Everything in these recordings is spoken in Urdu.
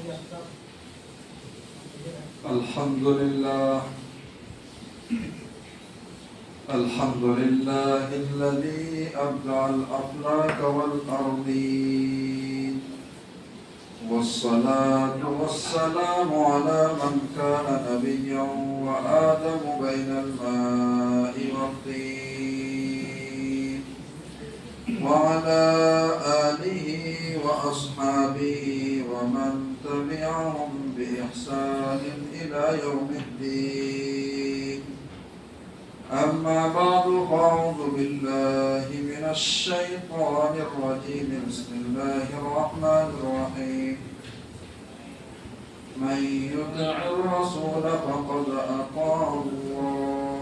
الحمد لله الذي أبدع الأفلاك والأرضين، والصلاة والسلام على من كان نبيا وآدم بين الماء والطين، وعلى آله وأصحابه ومن تبعهم بإحسان إلى يوم الدين. أما بعد، فأعوذ بالله من الشيطان الرجيم. بسم الله الرحمن الرحيم. من يطع الرسول فقد أطاع الله،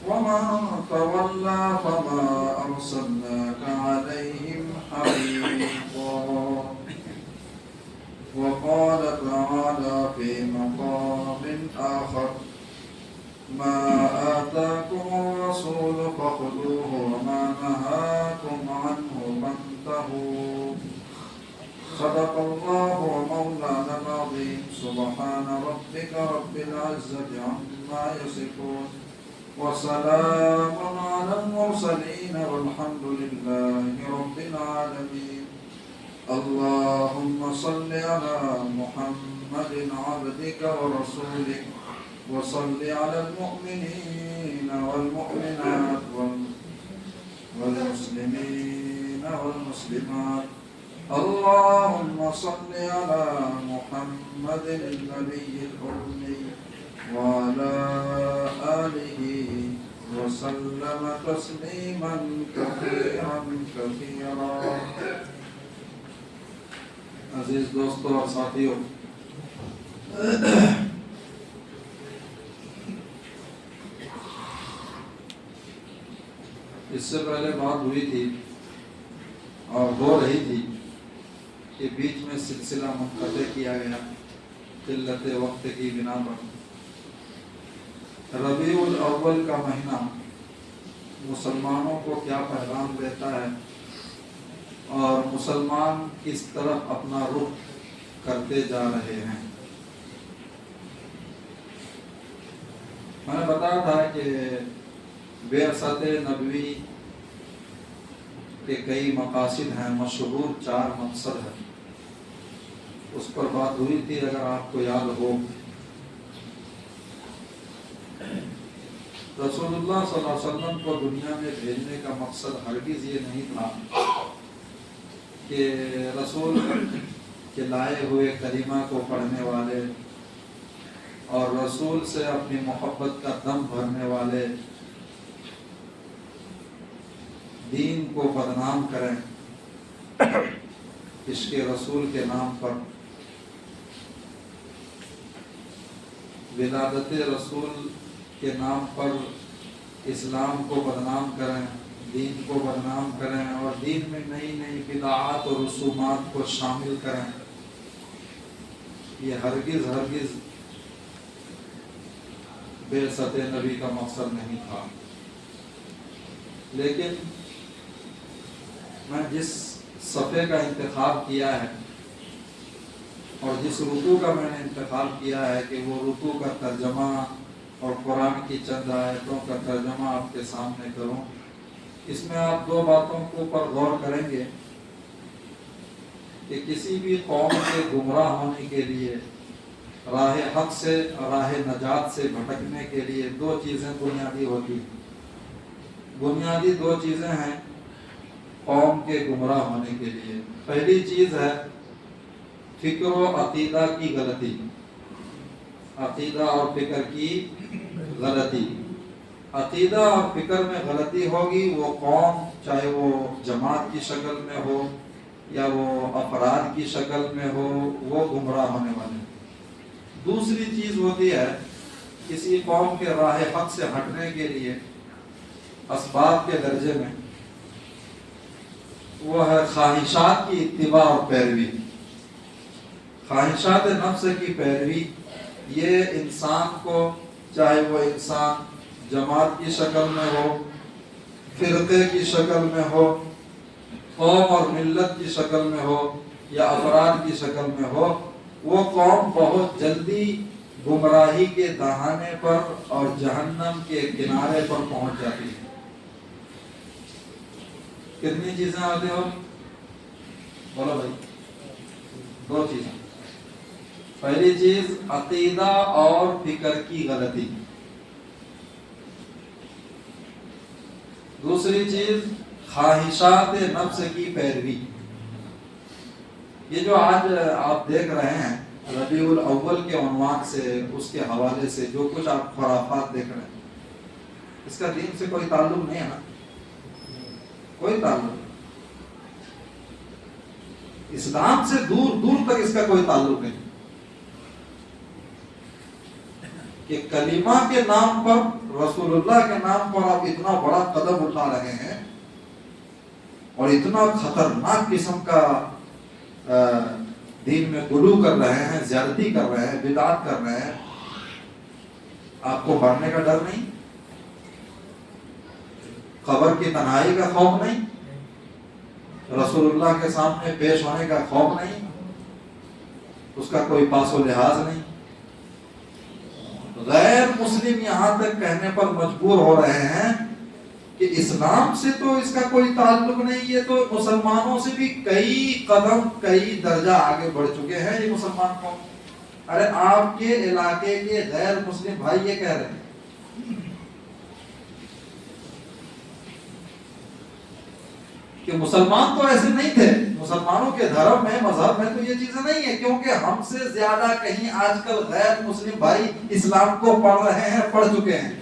ومن تولى فما أرسلناك عليهم حفيظا. وقال تعالى في مقام آخر: ما آتاكم الرسول فخذوه وما نهاكم عنه فانتهوا. صدق الله ومولانا العظيم. سبحان ربك رب العزة عما يصفون، وسلام على المرسلين، والحمد لله رب العالمين. اللهم صل على محمد عبدك ورسولك، وصل على المؤمنين والمؤمنات والمسلمين والمسلمات. اللهم صل على محمد النبي الأمي وعلى آله وسلم تسليما كثيرا كثيرا. عزیز دوستوں اور ساتھیوں، اس سے پہلے بات ہوئی تھی اور ہو رہی تھی کہ بیچ میں سلسلہ منقطع کیا گیا قلت وقت کی بنا پر۔ ربیع الاول کا مہینہ مسلمانوں کو کیا پیغام دیتا ہے اور مسلمان کس طرف اپنا رخ کرتے جا رہے ہیں۔ میں نے بتایا تھا کہ بعثت نبوی کے کئی مقاصد ہیں، مشہور 4 مقصد ہیں، اس پر بات ہوئی تھی اگر آپ کو یاد ہو۔ رسول اللہ صلی اللہ علیہ وسلم کو دنیا میں بھیجنے کا مقصد ہرگز یہ نہیں تھا کہ رسول کے لائے ہوئے کلمہ کو پڑھنے والے اور رسول سے اپنی محبت کا دم بھرنے والے دین کو بدنام کریں عشق رسول کے نام پر، ولادت رسول کے نام پر اسلام کو بدنام کریں، دین کو بدنام کریں اور دین میں نئی نئی بدعات اور رسومات کو شامل کریں۔ یہ ہرگز بعثت نبی کا مقصد نہیں تھا۔ لیکن میں جس صفحے کا انتخاب کیا ہے اور جس رکوع کا میں نے انتخاب کیا ہے کہ وہ رکوع کا ترجمہ اور قرآن کی چند آیتوں کا ترجمہ آپ کے سامنے کروں، اس میں آپ 2 باتوں کے اوپر غور کریں گے کہ کسی بھی قوم کے گمراہ ہونے کے لیے، راہ حق سے راہ نجات سے بھٹکنے کے لیے 2 چیزیں بنیادی ہوتی ہیں۔ بنیادی 2 چیزیں ہیں قوم کے گمراہ ہونے کے لیے۔ پہلی چیز ہے فکر و عقیدہ کی غلطی، عقیدہ اور فکر کی غلطی۔ عقیدہ اور فکر میں غلطی ہوگی، وہ قوم چاہے وہ جماعت کی شکل میں ہو یا وہ افراد کی شکل میں ہو، وہ گمراہ ہونے والے۔ دوسری چیز ہوتی ہے کسی قوم کے راہ حق سے ہٹنے کے لیے اسباب کے درجے میں، وہ ہے خواہشات کی اتباع اور پیروی۔ خواہشات نفس کی پیروی یہ انسان کو، چاہے وہ انسان جماعت کی شکل میں ہو، فرقے کی شکل میں ہو، قوم اور ملت کی شکل میں ہو یا افراد کی شکل میں ہو، وہ قوم بہت جلدی گمراہی کے دہانے پر اور جہنم کے کنارے پر پہنچ جاتی ہے۔ کتنی چیزیں آتی ہو؟ بولو بھائی، دو چیزیں۔ پہلی چیز عقیدہ اور فکر کی غلطی، دوسری چیز خواہشات نفس کی پیروی۔ یہ جو آج آپ دیکھ رہے ہیں ربیع الاول کے عنوان سے، اس کے حوالے سے جو کچھ آپ خرافات دیکھ رہے ہیں، اس کا دین سے کوئی تعلق نہیں ہے نا، کوئی تعلق نہیں۔ اسلام سے دور دور تک اس کا کوئی تعلق نہیں کہ کلمہ کے نام پر، رسول اللہ کے نام پر آپ اتنا بڑا قدم اٹھا رہے ہیں اور اتنا خطرناک قسم کا دین میں غلو کر رہے ہیں، زیادتی کر رہے ہیں، بدعت کر رہے ہیں، آپ کو مرنے کا ڈر نہیں، قبر کی تنہائی کا خوف نہیں، رسول اللہ کے سامنے پیش ہونے کا خوف نہیں، اس کا کوئی پاس و لحاظ نہیں۔ غیر مسلم یہاں تک کہنے پر مجبور ہو رہے ہیں کہ اسلام سے تو اس کا کوئی تعلق نہیں، یہ تو مسلمانوں سے بھی کئی قدم، کئی درجہ آگے بڑھ چکے ہیں یہ مسلمان قوم۔ ارے آپ کے علاقے کے غیر مسلم بھائی یہ کہہ رہے ہیں کہ مسلمان تو ایسے نہیں تھے، مسلمانوں کے دھرم میں، مذہب میں تو یہ چیزیں نہیں ہیں، کیونکہ ہم سے زیادہ کہیں آج کل غیر مسلم بھائی اسلام کو پڑھ رہے ہیں، پڑھ چکے ہیں،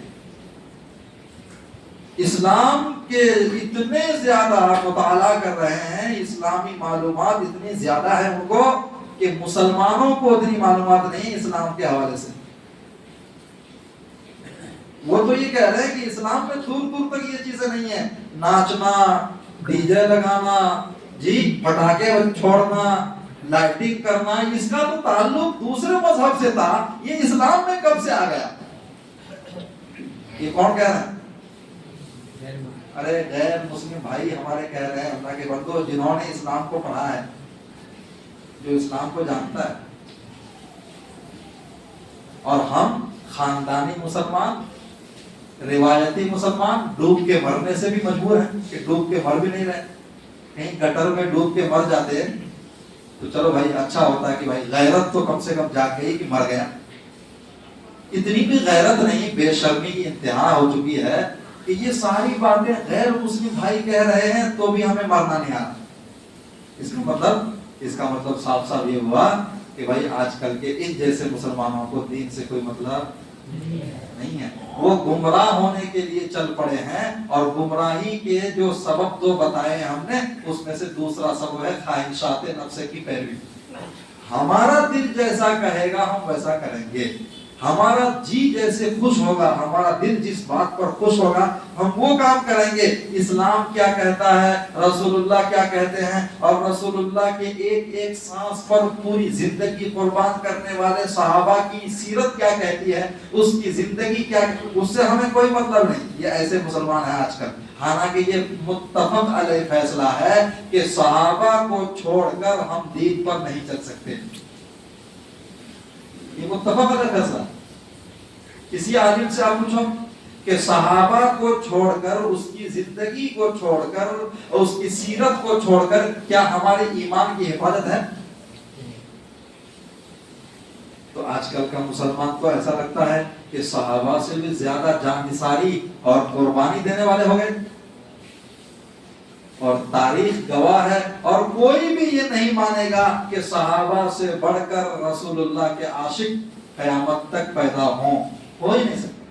اسلام کے اتنے زیادہ مطالعہ کر رہے ہیں، اسلامی معلومات اتنی زیادہ ہیں ان کو کہ مسلمانوں کو اتنی معلومات نہیں اسلام کے حوالے سے۔ وہ تو یہ کہہ رہے ہیں کہ اسلام میں دور دور تک یہ چیزیں نہیں ہیں، ناچنا، ڈی جے لگانا، جی پٹاخے چھوڑنا، لائٹنگ کرنا، اس کا تو تعلق دوسرے مذہب سے تھا، یہ اسلام میں کب سے آ گیا؟ یہ کون کہہ رہا ہے؟ ارے غیر مسلم بھائی ہمارے کہہ رہے ہیں، اللہ کے بندو، جنہوں نے اسلام کو پڑھا ہے، جو اسلام کو جانتا ہے، اور ہم خاندانی مسلمان، روایتی مسلمان، ڈوب کے مرنے سے بھی مجبور ہیں کہ ڈوب کے مر بھی نہیں رہے، کہیں گٹر میں ڈوب کے مر جاتے ہیں تو چلو بھائی اچھا ہوتا ہے کہ بھائی غیرت تو کم سے کم جاگ گئی کہ مر گیا۔ اتنی بھی غیرت نہیں، بے شرمی کی انتہا ہو چکی ہے کہ یہ ساری باتیں غیر مسلم بھائی کہہ رہے ہیں تو بھی ہمیں مرنا نہیں آتا۔ اس کا مطلب صاف صاف یہ ہوا کہ بھائی آج کل کے ان جیسے مسلمانوں کو دین سے کوئی مطلب نہیں ہے، وہ گمراہ ہونے کے لیے چل پڑے ہیں، اور گمراہی کے جو سبب دو بتائے ہم نے، اس میں سے دوسرا سبب ہے خواہشات نفس کی پیروی۔ ہمارا دل جیسا کہے گا ہم ویسا کریں گے، ہمارا جی جیسے خوش ہوگا، ہمارا دل جس بات پر خوش ہوگا ہم وہ کام کریں گے۔ اسلام کیا کہتا ہے، رسول اللہ کیا کہتے ہیں، اور رسول اللہ کے ایک ایک سانس پر پوری زندگی قربان کرنے والے صحابہ کی سیرت کیا کہتی ہے، اس کی زندگی کیا، اس سے ہمیں کوئی مطلب نہیں۔ یہ ایسے مسلمان ہیں آج کل، حالانکہ یہ متفق علیہ فیصلہ ہے کہ صحابہ کو چھوڑ کر ہم دین پر نہیں چل سکتے، یہ متفق علیہ فیصلہ۔ کسی عالم سے آپ پوچھو کہ صحابہ کو چھوڑ کر، اس کی زندگی کو چھوڑ کر، اس کی سیرت کو چھوڑ کر کیا ہمارے ایمان کی حفاظت ہے؟ تو آج کل کا مسلمان کو ایسا لگتا ہے کہ صحابہ سے بھی زیادہ جان نثاری اور قربانی دینے والے ہو گئے، اور تاریخ گواہ ہے، اور کوئی بھی یہ نہیں مانے گا کہ صحابہ سے بڑھ کر رسول اللہ کے عاشق قیامت تک پیدا ہوں، ہو ہی نہیں سکتا۔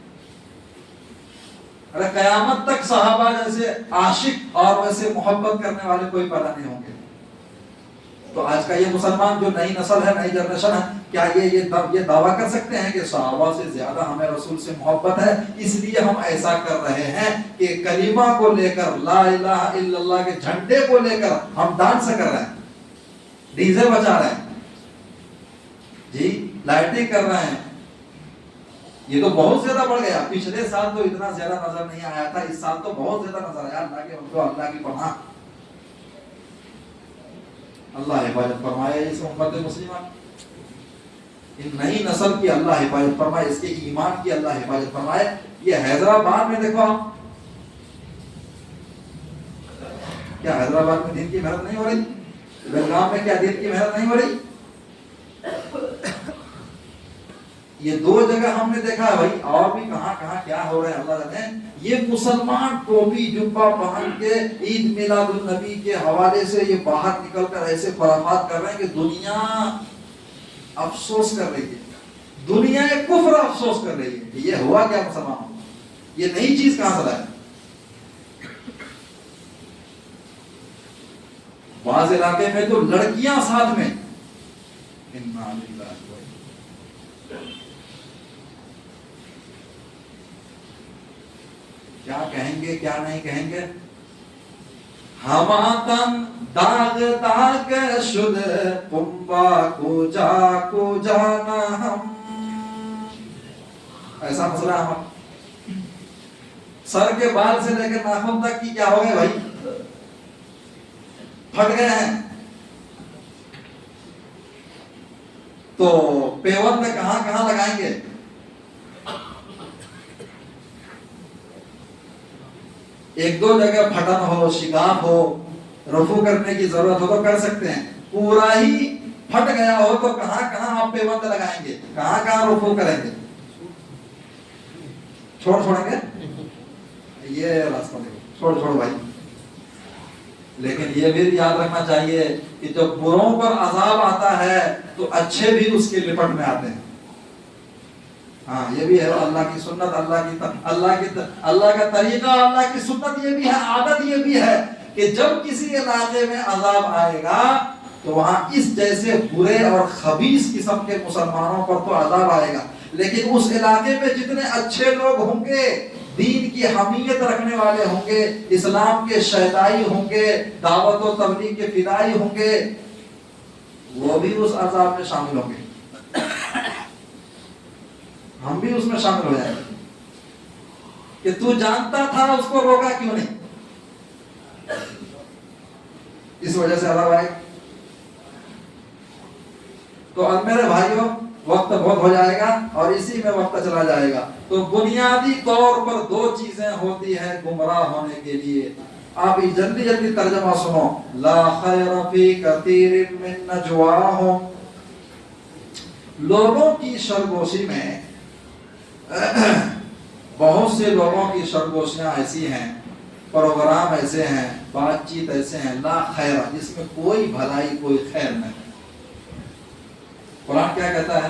ارے قیامت تک صحابہ جیسے عاشق اور ویسے محبت کرنے والے کوئی پیدا نہیں ہوں گے۔ تو آج کا یہ مسلمان جو نئی نسل ہے، نئی جنریشن ہے، کیا یہ دعویٰ کر سکتے ہیں کہ صحابہ سے زیادہ ہمیں رسول سے محبت ہے، اس لیے ہم ایسا کر رہے ہیں کہ کلمہ کو لے کر، لا الہ الا اللہ کے جھنڈے کو لے کر ہم ڈانس کر رہے ہیں، ڈی جے بجا رہے ہیں، جی لائٹنگ کر رہے ہیں؟ یہ تو بہت زیادہ بڑھ گیا۔ پچھلے سال تو اتنا زیادہ نظر نہیں آیا تھا، اس سال تو بہت زیادہ نظر آیا۔ اللہ کے بندو، اللہ کی پناہ، اللہ حفاظت فرمائے اس امت مسلمہ۔ ان نئی نسل کی اللہ حفاظت فرمائے، اس کے ایمان کی اللہ حفاظت فرمائے۔ یہ حیدرآباد میں دیکھو آپ، کیا حیدرآباد میں دین کی محنت نہیں ہو رہی؟ بیلگام میں کیا دین کی محنت نہیں ہو رہی؟ یہ دو جگہ ہم نے دیکھا ہے بھائی، اور بھی کہاں کہاں کیا ہو رہا ہے اللہ جانے۔ یہ مسلمان ٹوپی جبہ پہن کے عید میلاد النبی کے حوالے سے یہ باہر نکل کر ایسے خرافات کر رہے ہیں کہ دنیا افسوس کر رہی ہے، دنیا کفر افسوس کر رہی ہے۔ یہ ہوا کیا مسلمانوں؟ یہ نئی چیز کہاں سے لائے؟ بعض علاقے میں تو لڑکیاں ساتھ میں، کیا کہیں گے کیا نہیں کہیں گے؟ ہماتن داغ داغ شد پمبا کو جانا ہم، ایسا مسئلہ ہے ہمارا۔ سر کے بال سے لے کر ناخن تک کی کیا ہو گئے بھائی؟ پھٹ گئے ہیں۔ تو پیور میں کہاں کہاں لگائیں گے؟ ایک دو جگہ پھٹن ہو، شگاف ہو، رفو کرنے کی ضرورت ہو تو کر سکتے ہیں۔ پورا ہی پھٹ گیا ہو تو کہاں کہاں آپ پیوند لگائیں گے؟ کہاں کہاں رفو کریں گے؟ چھوڑیں گے؟ یہ راستہ دیکھو، چھوڑ بھائی۔ لیکن یہ بھی یاد رکھنا چاہیے کہ جب بروں پر عذاب آتا ہے تو اچھے بھی اس کے لپٹ میں آتے ہیں۔ ہاں یہ بھی ہے اللہ کی سنت، اللہ کا طریقہ، اللہ کی سنت یہ بھی ہے، عادت یہ بھی ہے کہ جب کسی علاقے میں عذاب آئے گا تو وہاں اس جیسے برے اور خبیث قسم کے مسلمانوں پر تو عذاب آئے گا، لیکن اس علاقے میں جتنے اچھے لوگ ہوں گے، دین کی حمیت رکھنے والے ہوں گے، اسلام کے شہدائی ہوں گے، دعوت و تبلیغ کے فدائی ہوں گے، وہ بھی اس عذاب میں شامل ہوں گے۔ ہم بھی اس میں شامل ہو جائیں گے کہ تو جانتا تھا اس کو روکا کیوں نہیں، اس وجہ سے عذاب آئے۔ تو اب میرے بھائیوں وقت بہت ہو جائے گا اور اسی میں وقت چلا جائے گا۔ تو بنیادی طور پر دو چیزیں ہوتی ہیں گمراہ ہونے کے لیے۔ آپ جلدی جلدی ترجمہ سنو۔ لا خیر فی کثیر من نجواہم، لوگوں کی سرگوشی میں بہت سے لوگوں کی سرگوشیاں ایسی ہیں، پروگرام ایسے ہیں، بات چیت ایسے ہیں، لا خیر، جس میں کوئی بھلائی کوئی خیر نہیں۔ قرآن کیا کہتا ہے؟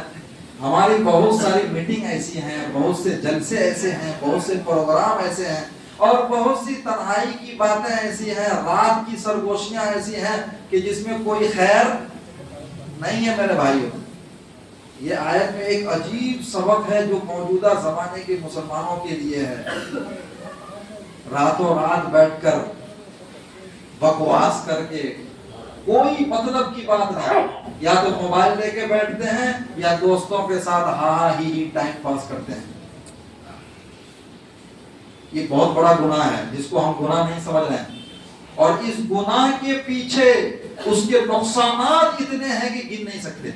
ہماری بہت ساری میٹنگ ایسی ہیں، بہت سے جلسے ایسے ہیں، بہت سے پروگرام ایسے ہیں، اور بہت سی تنہائی کی باتیں ایسی ہیں، رات کی سرگوشیاں ایسی ہیں کہ جس میں کوئی خیر نہیں ہے۔ میرے بھائیوں، یہ آیت میں ایک عجیب سبق ہے جو موجودہ زمانے کے مسلمانوں کے لیے ہے۔ راتوں رات بیٹھ کر بکواس کر کے کوئی مطلب کی بات نہیں، یا تو موبائل لے کے بیٹھتے ہیں یا دوستوں کے ساتھ ہاں ہی ٹائم پاس کرتے ہیں۔ یہ بہت بڑا گناہ ہے جس کو ہم گناہ نہیں سمجھ رہے ہیں، اور اس گناہ کے پیچھے اس کے نقصانات اتنے ہیں کہ گن نہیں سکتے۔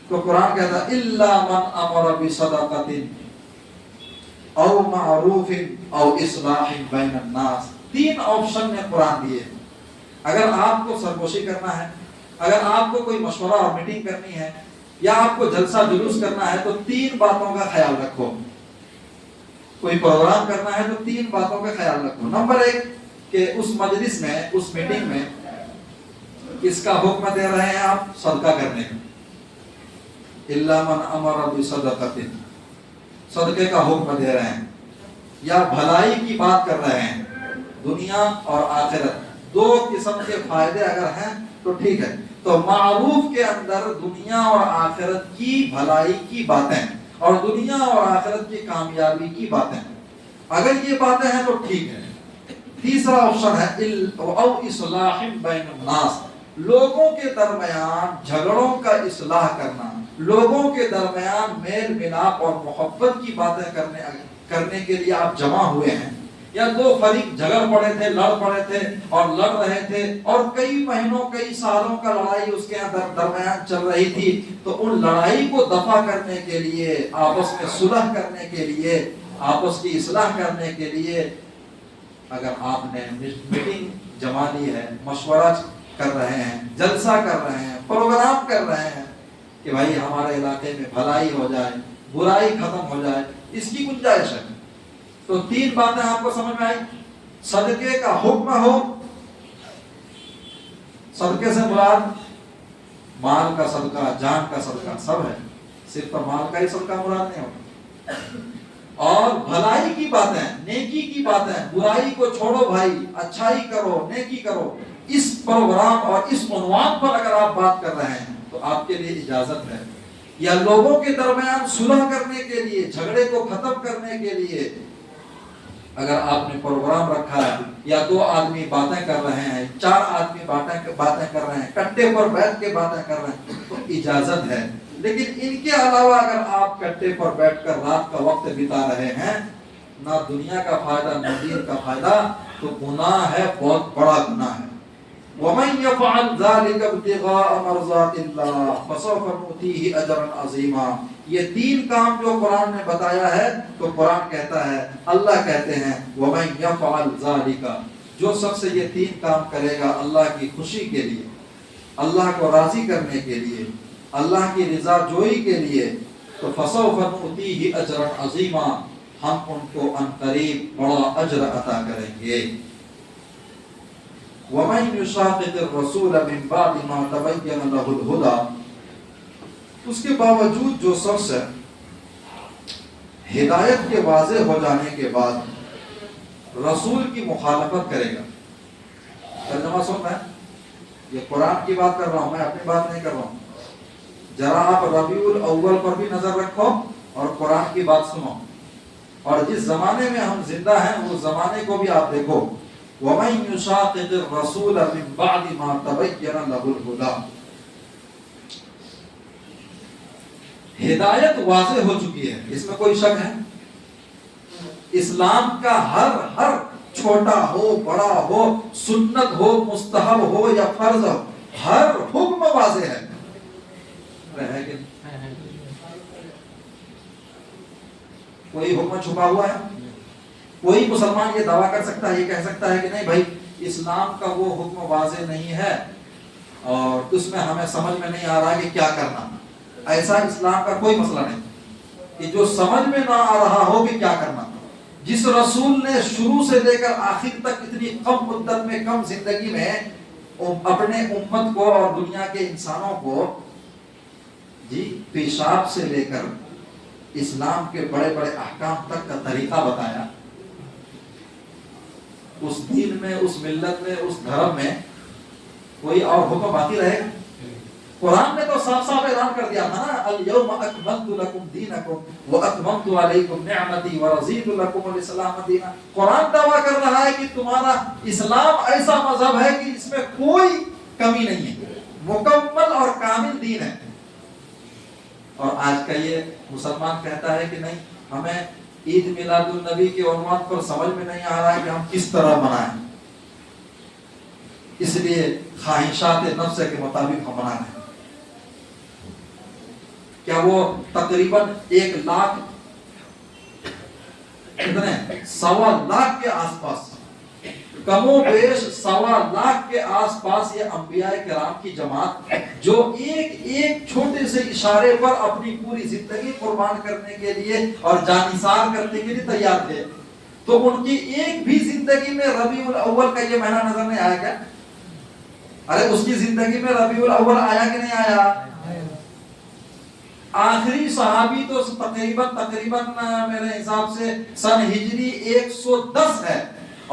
تو قرآن کہتا ہے الا من امر بصدقۃ او معروف او اصلاح بین الناس۔ تین آپشن نے قرآن دیے۔ اگر آپ کو سرگوشی کرنا ہے، اگر آپ کو کوئی مشورہ اور میٹنگ کرنی ہے، یا آپ کو جلسہ جلوس کرنا ہے، تو تین باتوں کا خیال رکھو۔ کوئی پروگرام کرنا ہے تو تین باتوں کا خیال رکھو۔ نمبر ایک کہ اس مجلس میں، اس میٹنگ میں کس کا حکم دے رہے ہیں آپ؟ صدقہ کرنے کا۔ الا من امر بصدقۃ، صدقے کا حکم دے رہے ہیں، یا بھلائی کی بات کر رہے ہیں۔ دنیا اور آخرت دو قسم کے فائدے اگر ہیں تو ٹھیک ہے۔ تو معروف کے اندر دنیا اور آخرت کی بھلائی کی باتیں اور دنیا اور آخرت کی کامیابی کی باتیں، اگر یہ باتیں ہیں تو ٹھیک ہے۔ تیسرا آپشن ہے او اصلاح بین الناس، لوگوں کے درمیان جھگڑوں کا اصلاح کرنا، لوگوں کے درمیان میل ملاپ اور محبت کی باتیں کرنے کے لیے آپ جمع ہوئے ہیں، یا دو فریق جھگڑ پڑے تھے، لڑ پڑے تھے اور لڑ رہے تھے، اور کئی مہینوں کئی سالوں کا لڑائی اس کے درمیان چل رہی تھی، تو ان لڑائی کو دفع کرنے کے لیے، آپس میں صلح کرنے کے لیے، آپس کی اصلاح کرنے کے لیے اگر آپ نے میٹنگ جما لی ہے، مشورہ کر رہے ہیں، جلسہ کر رہے ہیں، پروگرام کر رہے ہیں کہ بھائی ہمارے علاقے میں بھلائی ہو جائے، برائی ختم ہو جائے، اس کی گنجائش ہے، تو تین باتیں آپ کو سمجھ میں آئی۔ صدقے کا حکم ہو، صدقے سے مراد مال کا صدقہ، جان کا صدقہ سب ہے، صرف مال کا ہی صدقہ مراد نہیں ہوتا، اور بھلائی کی باتیں، نیکی کی باتیں، برائی کو چھوڑو بھائی، اچھائی کرو، نیکی کرو، اس پروگرام اور اس عنوان پر اگر آپ بات کر رہے ہیں تو آپ کے لیے اجازت ہے۔ یا لوگوں کے درمیان صلح کرنے کے لیے، جھگڑے کو ختم کرنے کے لیے اگر آپ نے پروگرام رکھا ہے، یا دو آدمی باتیں کر رہے ہیں، چار آدمی باتیں کر رہے ہیں، کٹے پر بیٹھ کے باتیں کر رہے ہیں، تو اجازت ہے۔ لیکن ان کے علاوہ اگر آپ کٹے پر بیٹھ کر رات کا وقت بتا رہے ہیں، نہ دنیا کا فائدہ نہ دین کا فائدہ، تو گناہ ہے، بہت بڑا گناہ ہے۔ وَمَن يَفْعَلْ ذَلِكَ ابْتِغَاءَ مَرْضَاتِ اللَّهِ فَسَوْفَ نُؤْتِيهِ أَجْرًا عَظِيمًا۔ یہ تین کام جو قرآن نے بتایا ہے، تو قرآن کہتا ہے، اللہ کہتے ہیں وَمَن يَفْعَلْ ذَلِكَ، جو شخص یہ تین کام کرے گا اللہ کی خوشی کے لیے، اللہ کو راضی کرنے کے لیے، اللہ کی رضا جوئی کے لیے، تو فَسَوْفَ نُؤْتِيهِ أَجْرًا عَظِيمًا، ہم ان کو عنقریب بڑا اجر عطا کریں گے۔ وَمَن يُشَاقِقِ الرَّسُولَ مِن بَعْدِ مَا تَبَيَّنَ لَهُ الْهُدَىٰ، اس کے باوجود جو شخص ہدایت کے واضح ہو جانے کے بعد رسول کی مخالفت کرے گا۔ ترجمہ سننا ہے، یہ قرآن کی بات کر رہا ہوں، میں اپنی بات نہیں کر رہا ہوں۔ ذرا آپ ربیع الاول پر بھی نظر رکھو اور قرآن کی بات سنو، اور جس زمانے میں ہم زندہ ہیں اس زمانے کو بھی آپ دیکھو۔ وَمَن يُشَاقِقِ الرَّسُولَ مِن بَعْدِ مَا تَبَيَّنَ لَهُ الْهُدَىٰ، ہدایت واضح ہو چکی ہے، اس میں کوئی شک ہے؟ اسلام کا ہر چھوٹا ہو، بڑا ہو، سنت ہو، مستحب ہو یا فرض ہو، ہر حکم واضح ہے کہ کوئی حکم چھپا ہوا ہے؟ کوئی مسلمان یہ دعویٰ کر سکتا ہے، یہ کہہ سکتا ہے کہ نہیں بھائی اسلام کا وہ حکم واضح نہیں ہے اور اس میں ہمیں سمجھ میں نہیں آ رہا کہ کیا کرنا؟ ایسا اسلام کا کوئی مسئلہ نہیں کہ جو سمجھ میں نہ آ رہا ہو کہ کیا کرنا۔ جس رسول نے شروع سے لے کر آخر تک اتنی کم مدت میں، کم زندگی میں اپنے امت کو اور دنیا کے انسانوں کو پیشاب سے لے کر اسلام کے بڑے بڑے احکام تک کا طریقہ بتایا، اس دین میں، اس ملت میں، اس دھرم میں کوئی اور حکم باقی رہے گا؟ قرآن نے تو صاف صاف اعلان کر دیا تھا نا، اليوم اکملت لکم دینکم واتممت علیکم نعمتی ورضیت لکم الاسلام دینا۔ قرآن دعویٰ کر رہا ہے کہ تمہارا اسلام ایسا مذہب ہے کہ اس میں کوئی کمی نہیں ہے، مکمل اور کامل دین ہے۔ اور آج کا یہ مسلمان کہتا ہے کہ نہیں، ہمیں عید میلاد النبی کے عنوان پر سمجھ میں نہیں آ رہا ہے کہ ہم کس طرح منائیں، اس لیے خواہشات نفس کے مطابق ہم منائیں۔ کیا وہ تقریباً 1 لاکھ کتنے 1.25 لاکھ کے آس پاس، کم و بیش 1.25 لاکھ کے آس پاس یہ انبیاء کرام کی جماعت جو ایک چھوٹے سے اشارے پر اپنی پوری زندگی قربان کرنے کے لیے اور جانثار کرنے کے لیے تیار تھے، تو ان کی ایک بھی زندگی میں ربیع الاول کا یہ مہینہ نظر نہیں آیا کیا؟ ارے اس کی زندگی میں ربیع الاول آیا کہ نہیں آیا؟ آخری صحابی تو تقریباً میرے حساب سے سن ہجری 110 ہے،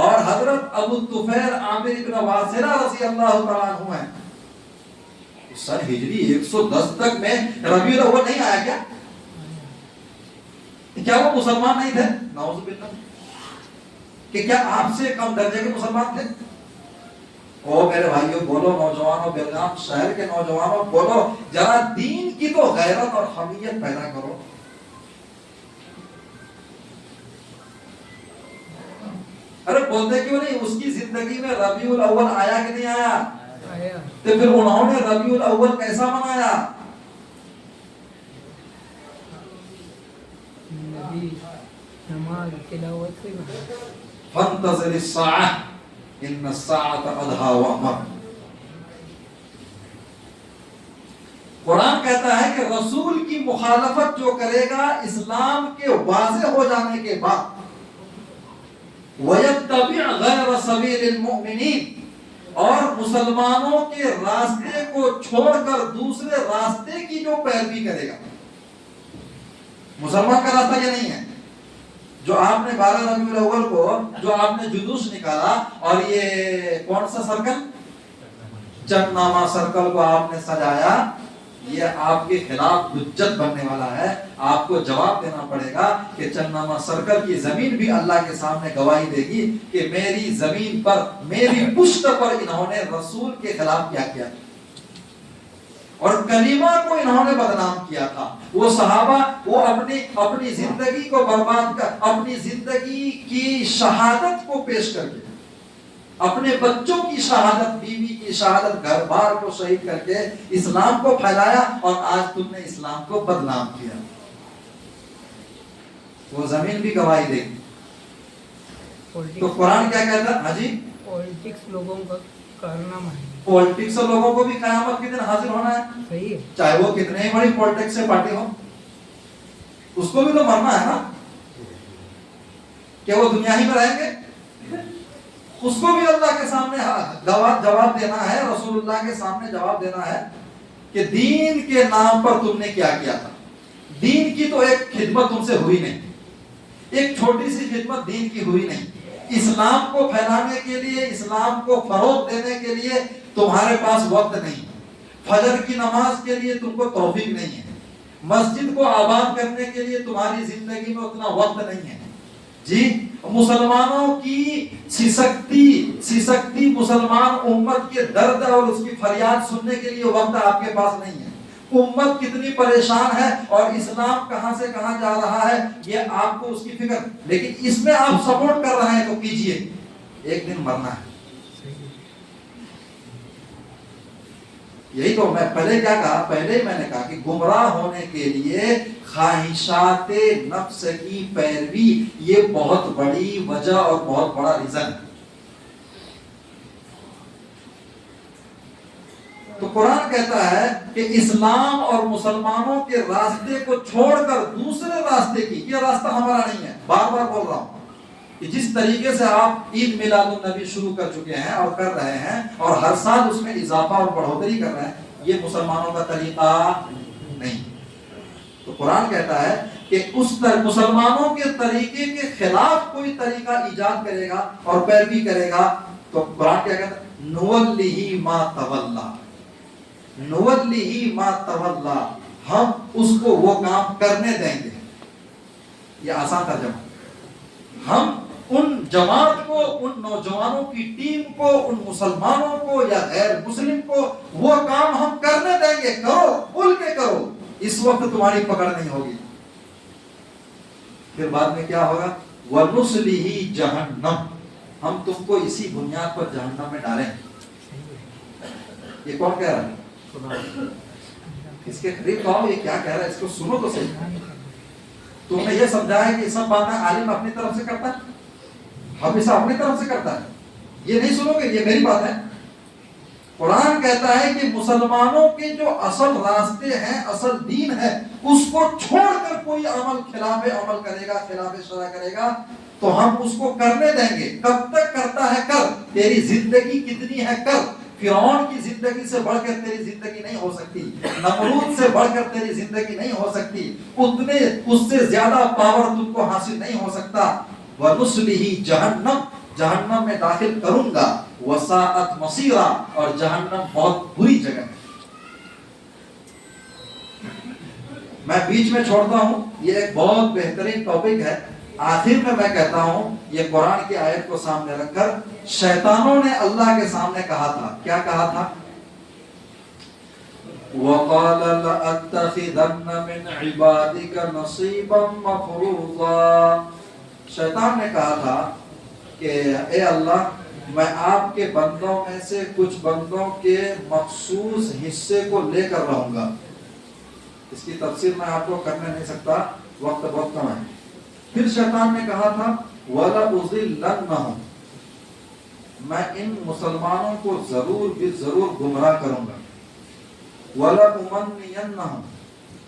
اور حضرت ابو طفیل عامر بن واسرہ رضی اللہ تعالیٰ عنہ ہیں۔ سن ہجری 110 تک میں ربیع الاول نہیں آیا کیا؟ کیا وہ مسلمان نہیں تھے؟ نعوذ باللہ، کہ کیا آپ سے کم درجے کے مسلمان تھے؟ او میرے بھائیوں بولو، نوجوانوں، بیلگام شہر کے نوجوانوں بولو، ذرا دین کی تو غیرت اور حمیت پیدا کرو۔ ارے بولتے کیوں نہیں؟ اس کی زندگی میں ربیع الاول آیا کہ نہیں آیا؟ تو پھر انہوں نے ربیع الاول کیسا منایا؟ فانتظر الساعہ ان الساعۃ ادھیٰ وامر۔ قرآن کہتا ہے کہ رسول کی مخالفت جو کرے گا اسلام کے واضح ہو جانے کے بعد، وَيَتَّبِعْ غَيْرَ سَبِيلِ الْمُؤْمِنِينَ، اور مسلمانوں کے راستے کو چھوڑ کر دوسرے راستے کی جو پیروی کرے گا۔ مسلمان کا راستہ یہ نہیں ہے جو آپ نے 12 ربیع الاول کو جو آپ نے جلوس نکالا، اور یہ کون سا سرکل، چند نامہ سرکل کو آپ نے سجایا، یہ آپ کے خلاف حجت بننے والا ہے۔ آپ کو جواب دینا پڑے گا کہ چند نامہ سرکل کی زمین بھی اللہ کے سامنے گواہی دے گی کہ میری زمین پر، میری پشت پر انہوں نے رسول کے خلاف کیا کیا، اور کلمہ کو انہوں نے بدنام کیا تھا۔ وہ صحابہ وہ اپنی زندگی کو برباد کر، اپنی زندگی کی شہادت کو پیش کر کے، اپنے بچوں کی شہادت، بیوی کی شہادت، گھر بار کو شہید کر کے اسلام کو پھیلایا، اور آج تم نے اسلام کو بدنام کیا۔ وہ زمین بھی گواہی دے گی۔ تو قرآن کیا کہتا ہے؟ ہاں جی، پولیٹکس لوگوں کا کارنامہ ہے۔ پولیٹکس لوگوں کو بھی قیامت کے دن حاضر ہونا ہے، صحیح ہے، چاہے وہ کتنے ہی بڑی پولیٹکس سے پارٹی ہو، اس کو بھی تو مرنا ہے نا۔ کہ وہ دنیا ہی میں رہیں گے، اس کو بھی اللہ کے سامنے جواب دینا ہے، رسول اللہ کے سامنے جواب دینا ہے کہ دین کے نام پر تم نے کیا کیا تھا۔ دین کی تو ایک خدمت تم سے ہوئی نہیں، ایک چھوٹی سی خدمت دین کی ہوئی نہیں۔ اسلام کو پھیلانے کے لیے، اسلام کو فروغ دینے کے لیے تمہارے پاس وقت نہیں، فجر کی نماز کے لیے تم کو توفیق نہیں ہے، مسجد کو آباد کرنے کے لیے تمہاری زندگی میں اتنا وقت نہیں ہے جی۔ مسلمانوں کی سسکتی مسلمان امت کے درد اور اس کی فریاد سننے کے لیے وقت آپ کے پاس نہیں ہے۔ امت کتنی پریشان ہے اور اسلام کہاں سے کہاں جا رہا ہے، یہ آپ کو اس کی فکر، لیکن اس میں آپ سپورٹ کر رہے ہیں تو کیجئے، ایک دن مرنا ہے۔ یہی تو میں پہلے کیا کہا، پہلے میں نے کہا کہ گمراہ ہونے کے لیے خواہشات نفس کی پیروی یہ بہت بڑی وجہ اور بہت بڑا ریزن ہے۔ تو قرآن کہتا ہے کہ اسلام اور مسلمانوں کے راستے کو چھوڑ کر دوسرے راستے کی، یہ راستہ ہمارا نہیں ہے۔ بار بار بول رہا ہوں کہ جس طریقے سے آپ عید میلاد النبی شروع کر چکے ہیں اور کر رہے ہیں، اور ہر سال اس میں اضافہ اور بڑھوتری کر رہے ہیں، یہ مسلمانوں کا طریقہ نہیں۔ تو قرآن کہتا ہے کہ اس مسلمانوں کے طریقے کے خلاف کوئی طریقہ ایجاد کرے گا اور پیروی کرے گا، تو قرآن کیا کہتا ہے؟ نولیہ ما تولا، نولیہ ما تولا، ہم اس کو وہ کام کرنے دیں گے۔ یہ آسان ترجمہ، ہم ان جماعت کو، ان نوجوانوں کی ٹیم کو، ان مسلمانوں کو یا غیر مسلم کو وہ کام ہم کرنے دیں گے، کرو، بول کے کرو، اس وقت تمہاری پکڑ نہیں ہوگی۔ پھر بعد میں کیا ہوگا؟ وَنُصْلِهِ جَهَنَّمَ، ہم تم کو اسی بنیاد پر جہنم میں ڈالیں گے۔ یہ کون کہہ رہا ہے؟ اس کے قریب کہو یہ کیا کہہ رہا ہے، اس کو سنو تو صحیح۔ تم نے یہ سمجھا ہے کہ سب باتیں عالم اپنی طرف سے کرتا ہے، ہمیشہ اپنی طرف سے کرتا ہے، یہ نہیں سنو گے، یہ میری بات ہے۔ قرآن کہتا ہے کہ مسلمانوں کے جو اصل راستے ہیں، اصل دین ہے، اس کو چھوڑ کر کوئی عمل خلاف عمل کرے گا، خلاف شرع کرے گا، تو ہم اس کو کرنے دیں گے۔ کب تک کرتا ہے؟ کر، تیری زندگی کتنی ہے کر۔ فرعون کی زندگی سے بڑھ کر تیری زندگی نہیں ہو سکتی، نمرود سے بڑھ کر تیری زندگی نہیں ہو سکتی، اتنے اس سے زیادہ پاور تم کو حاصل نہیں ہو سکتا۔ وَنُصْلِهِ جَهَنَّمَ، جہنم میں داخل کروں گا، وَسَاءَتْ مَصِيرًا، اور جہنم بہت بری جگہ ہے۔ میں بیچ میں چھوڑتا ہوں، یہ ایک بہت بہترین ٹاپک ہے۔ آخر میں میں کہتا ہوں، یہ قرآن کی آیت کو سامنے رکھ کر شیطانوں نے اللہ کے سامنے کہا تھا، کیا کہا تھا؟ وَقَالَ لَأَتَّخِذَنَّ مِنْ عِبَادِكَ نَصِيبًا مَفْرُوضًا، شیطان نے کہا تھا کہ اے اللہ میں آپ کے بندوں میں سے کچھ بندوں کے مخصوص حصے کو لے کر رہوں گا. اس کی تفسیر میں آپ کو کرنے نہیں سکتا، وقت بہت کم ہے. پھر شیطان نے کہا تھا وَلَأُضِلَّنَّهُمْ، میں ان مسلمانوں کو ضرور بھی ضرور گمراہ کروں گا. وَلَأُمَنِّيَنَّهُمْ،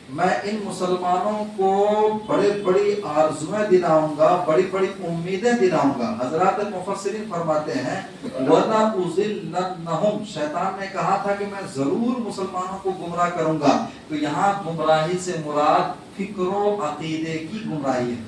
میں ان مسلمانوں کو بڑی بڑی آرزویں دلاؤں گا، بڑی بڑی امیدیں دلاؤں گا. حضرات مفسرین فرماتے ہیں وَلَأُضِلَّنَّهُمْ، شیطان نے کہا تھا کہ میں ضرور مسلمانوں کو گمراہ کروں گا. تو یہاں گمراہی سے مراد فکر و عقیدے کی گمراہی ہے.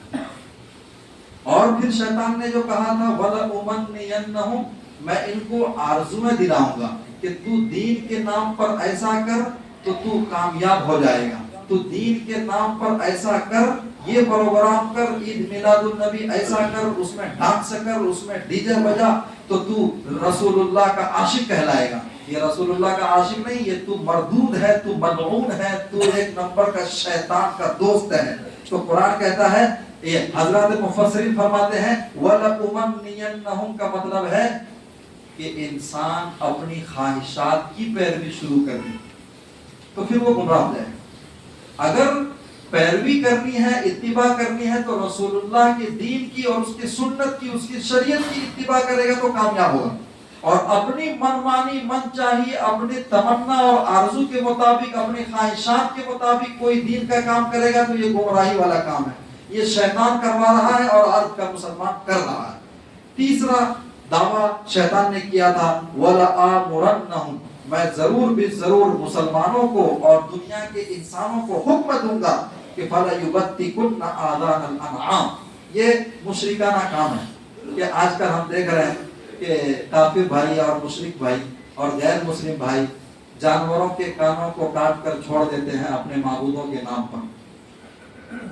اور پھر شیطان نے جو کہا تھا وَلَأُمَنِّيَنَّهُمْ، میں ان کو آرزویں دلاؤں گا کہ تو دین کے نام پر ایسا کر تو تو کامیاب ہو جائے گا، تو دین کے نام پر ایسا کر، یہ پروگرام کر، عید میلاد النبی ایسا کر، اس میں ڈانس کر، اس میں ڈی جے بجا تو تو رسول اللہ کا عاشق کہلائے گا. یہ رسول اللہ کا عاشق نہیں، یہ تو مردود ہے، تو ملعون ہے، تو ایک نمبر کا شیطان کا دوست ہے. تو قرآن کہتا ہے، یہ حضرات مفسرین فرماتے ہیں وَلَأُمَنِّيَنَّهُمْ کا مطلب ہے کہ انسان اپنی خواہشات کی پیروی شروع کر دے تو پھر وہ گمراہ ہو جائے. اگر پیروی کرنی ہے، اتباع کرنی ہے تو رسول اللہ کے دین کی اور اس کی سنت کی، اس کی شریعت کی اتباع کرے گا تو کامیاب ہوگا. اور اپنی منمانی، من چاہیے، اپنی تمنا اور آرزو کے مطابق، اپنی خواہشات کے مطابق کوئی دین کا کام کرے گا تو یہ گمراہی والا کام ہے. یہ شیطان کروا رہا ہے اور آج کا مسلمان کر رہا ہے. تیسرا دعویٰ شیطان نے کیا تھا وَلَآمُرَنَّهُمْ، میں ضرور بھی ضرور مسلمانوں کو اور دنیا کے انسانوں کو حکم دوں گا کہ فَلَيُبَتِّكُنَّ آذَانَ الْأَنْعَامِ. یہ مشرکانہ کام ہے کہ آج کل ہم دیکھ رہے ہیں کہ کافر بھائی اور مشرک بھائی اور غیر مسلم بھائی جانوروں کے کانوں کو کاٹ کر چھوڑ دیتے ہیں اپنے معبودوں کے نام پر.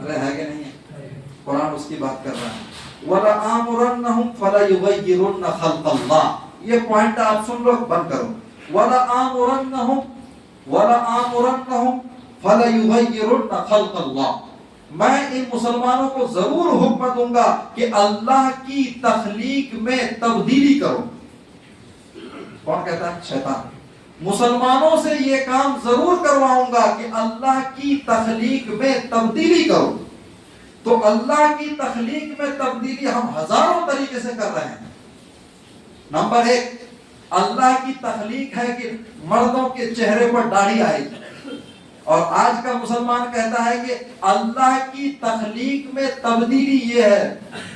ارے ہے کہ نہیں ہے؟ قرآن اس کی بات کر رہا ہے. وَلَآمُرَنَّهُمْ فَلَيُغَيِّرُنَّ خَلْقَ اللَّهِ. یہ پوائنٹ آپ سن لو، بند کرو. وَلَآمُرَنَّهُمْ فَلَيُغَيِّرُنَّ خَلْقَ اللَّهِ، میں ان مسلمانوں کو ضرور حکم دوں گا کہ اللہ کی تخلیق میں تبدیلی کرو. کون کہتا ہے؟ شیطان. مسلمانوں سے یہ کام ضرور کرواؤں گا کہ اللہ کی تخلیق میں تبدیلی کرو. تو اللہ کی تخلیق میں تبدیلی ہم ہزاروں طریقے سے کر رہے ہیں. نمبر 1، اللہ کی تخلیق ہے کہ مردوں کے چہرے پر داڑھی آئے گی، اور آج کا مسلمان کہتا ہے کہ اللہ کی تخلیق میں تبدیلی یہ ہے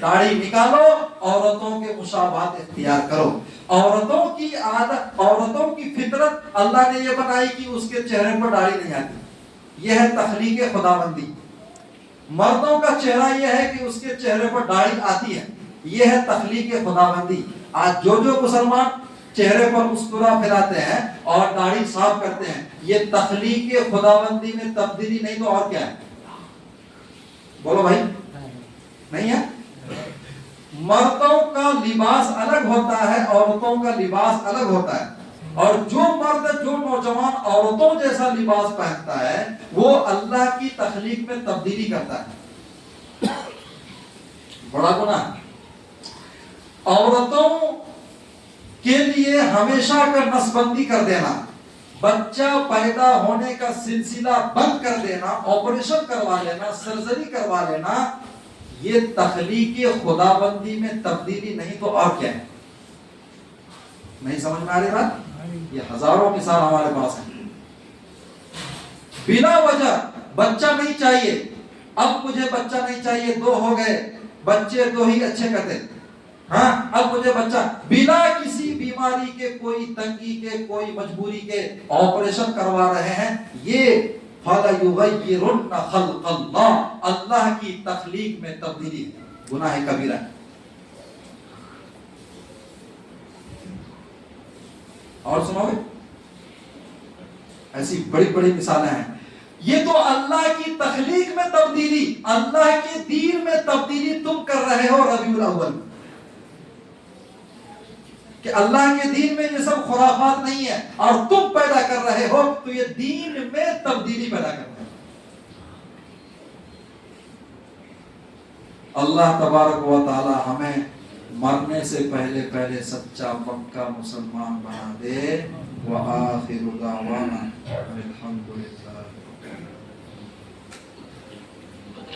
داڑھی نکالو، عورتوں کے مشابہت اختیار کرو. عورتوں کی عادت، عورتوں کی فطرت اللہ نے یہ بنائی کہ اس کے چہرے پر داڑھی نہیں آتی. یہ ہے تخلیق خداوندی. مردوں کا چہرہ یہ ہے کہ اس کے چہرے پر داڑھی آتی ہے، یہ ہے تخلیق خداوندی. آج جو مسلمان چہرے پر مسکرا پھیلاتے ہیں اور داڑھی صاف کرتے ہیں، یہ تخلیق خداوندی میں تبدیلی نہیں تو اور کیا ہے؟ بولو بھائی، نہیں ہے؟ مردوں کا لباس الگ ہوتا ہے، عورتوں کا لباس الگ ہوتا ہے. اور جو مرد، جو نوجوان عورتوں جیسا لباس پہنتا ہے وہ اللہ کی تخلیق میں تبدیلی کرتا ہے. بڑا گناہ ہے. عورتوں کے لیے ہمیشہ کا نسبندی کر دینا، بچہ پیدا ہونے کا سلسلہ بند کر دینا، آپریشن کروا لینا، سرجری کروا لینا، یہ تخلیق خداوندی میں تبدیلی نہیں تو اور کیا ہے؟ نہیں سمجھ میں آ رہی بات؟ یہ ہزاروں مثال ہمارے پاس ہیں. بلا وجہ بچہ نہیں چاہیے، اب مجھے بچہ نہیں چاہیے، 2 ہو گئے بچے، 2 ہی اچھے کرتے. ہاں اب مجھے بچہ، بلا کسی بیماری کے، کوئی تنگی کے، کوئی مجبوری کے آپریشن کروا رہے ہیں. یہ فَلَيُغَيِّرُنَّ خَلْقَ اللَّهِ، اللہ کی تخلیق میں تبدیلی ہے. گناہ کبیرہ ہے. اور سنو گے ایسی بڑی بڑی مثالیں ہیں. یہ تو اللہ کی تخلیق میں تبدیلی، اللہ کے دین میں تبدیلی تم کر رہے ہو ربیع الاول، کہ اللہ کے دین میں یہ سب خرافات نہیں ہے اور تم پیدا کر رہے ہو، تو یہ دین میں تبدیلی پیدا کر رہے ہو. اللہ تبارک و تعالی ہمیں مرنے سے پہلے پہلے سچا پکا مسلمان بنا دے. وآخر دعوانا الحمدللہ.